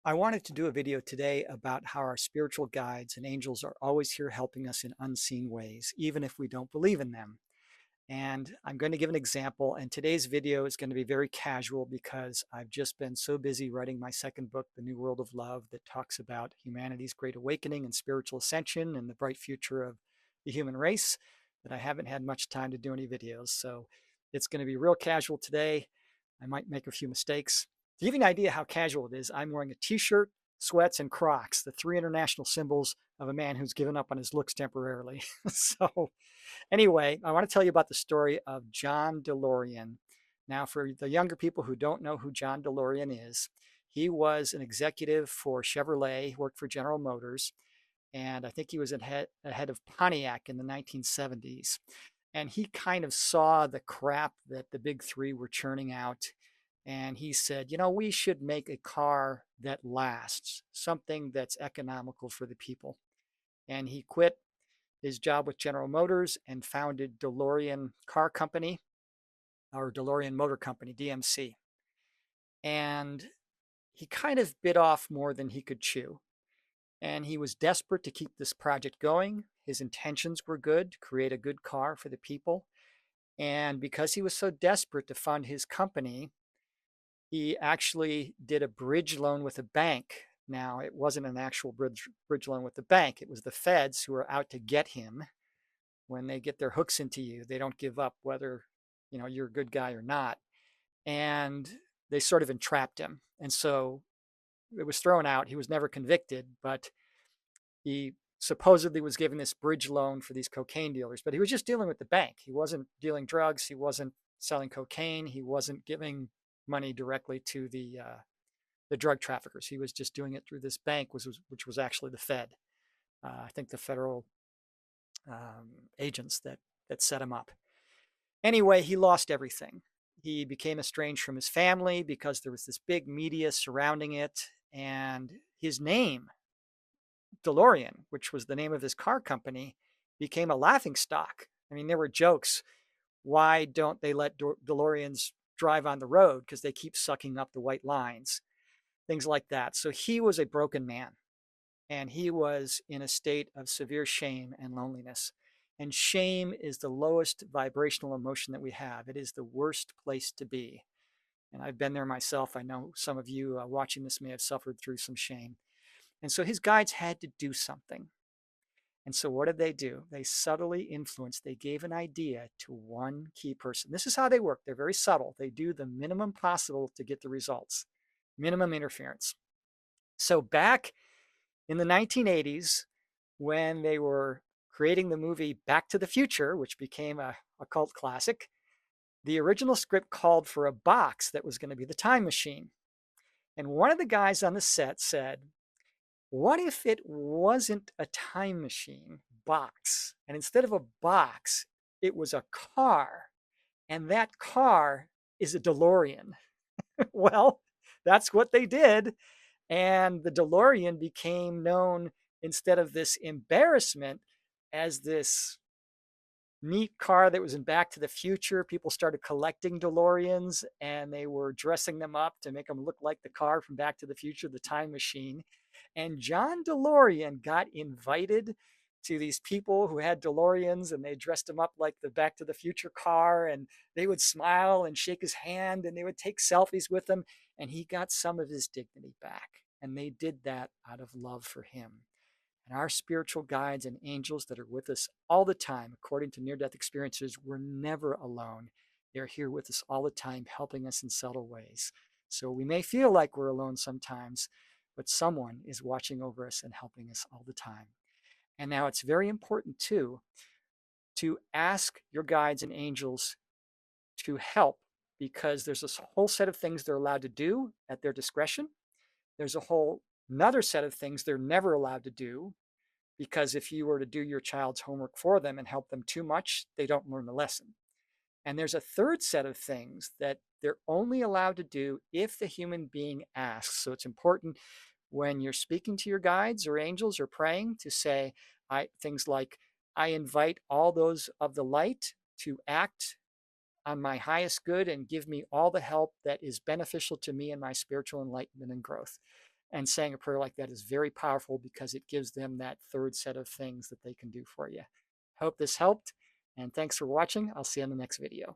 I wanted to do a video today about how our spiritual guides and angels are always here helping us in unseen ways, even if we don't believe in them. And I'm going to give an example. And today's video is going to be very casual because I've just been so busy writing my second book, The New World of Love, that talks about humanity's great awakening and spiritual ascension and the bright future of the human race, that I haven't had much time to do any videos. So it's going to be real casual today. I might make a few mistakes. To give you an idea how casual it is, I'm wearing a t-shirt, sweats, and Crocs, the three international symbols of a man who's given up on his looks temporarily. So anyway, I want to tell you about the story of John DeLorean. Now, for the younger people who don't know who John DeLorean is, he was an executive for Chevrolet, he worked for General Motors, and I think he was ahead of Pontiac in the 1970s. And he kind of saw the crap that the big three were churning out. And he said, we should make a car that lasts, something that's economical for the people. And he quit his job with General Motors and founded DeLorean Car Company, or DeLorean Motor Company, DMC. And he kind of bit off more than he could chew. And he was desperate to keep this project going. His intentions were good, to create a good car for the people. And because he was so desperate to fund his company, he actually did a bridge loan with a bank. Now, it wasn't an actual bridge loan with the bank. It was the feds who were out to get him. When they get their hooks into you, they don't give up whether, you're a good guy or not. And they sort of entrapped him. And so it was thrown out. He was never convicted, but he supposedly was given this bridge loan for these cocaine dealers, but he was just dealing with the bank. He wasn't dealing drugs. He wasn't selling cocaine. He wasn't giving money directly to the drug traffickers. He was just doing it through this bank, which was actually the Fed. I think the federal agents that set him up. Anyway, he lost everything. He became estranged from his family because there was this big media surrounding it, and his name, DeLorean, which was the name of his car company, became a laughing stock. I mean, there were jokes. Why don't they let DeLoreans drive on the road? Because they keep sucking up the white lines, things like that. So he was a broken man, and he was in a state of severe shame and loneliness. And shame is the lowest vibrational emotion that we have. It is the worst place to be. And I've been there myself. I know some of you watching this may have suffered through some shame. And so his guides had to do something. And so what did they do? They subtly influenced. They gave an idea to one key person. This is how they work. They're very subtle. They do the minimum possible to get the results, minimum interference. So back in the 1980s, when they were creating the movie Back to the Future, which became a cult classic, the original script called for a box that was going to be the time machine. And one of the guys on the set said, what if it wasn't a time machine box? And instead of a box, it was a car. And that car is a DeLorean. Well, that's what they did. And the DeLorean became known, instead of this embarrassment, as this neat car that was in Back to the Future. People started collecting DeLoreans and they were dressing them up to make them look like the car from Back to the Future, the time machine. And John DeLorean got invited to these people who had DeLoreans, and they dressed him up like the Back to the Future car, and they would smile and shake his hand and they would take selfies with him, and he got some of his dignity back. And they did that out of love for him. And our spiritual guides and angels that are with us all the time, according to near death experiences, we're never alone. They're here with us all the time, helping us in subtle ways. So we may feel like we're alone sometimes, but someone is watching over us and helping us all the time. And now it's very important, too, to ask your guides and angels to help, because there's a whole set of things they're allowed to do at their discretion. There's a whole another set of things they're never allowed to do, because if you were to do your child's homework for them and help them too much, they don't learn the lesson. And there's a third set of things that they're only allowed to do if the human being asks. So it's important when you're speaking to your guides or angels or praying to say things like, I invite all those of the light to act on my highest good and give me all the help that is beneficial to me and my spiritual enlightenment and growth. And saying a prayer like that is very powerful because it gives them that third set of things that they can do for you. Hope this helped, and thanks for watching. I'll see you in the next video.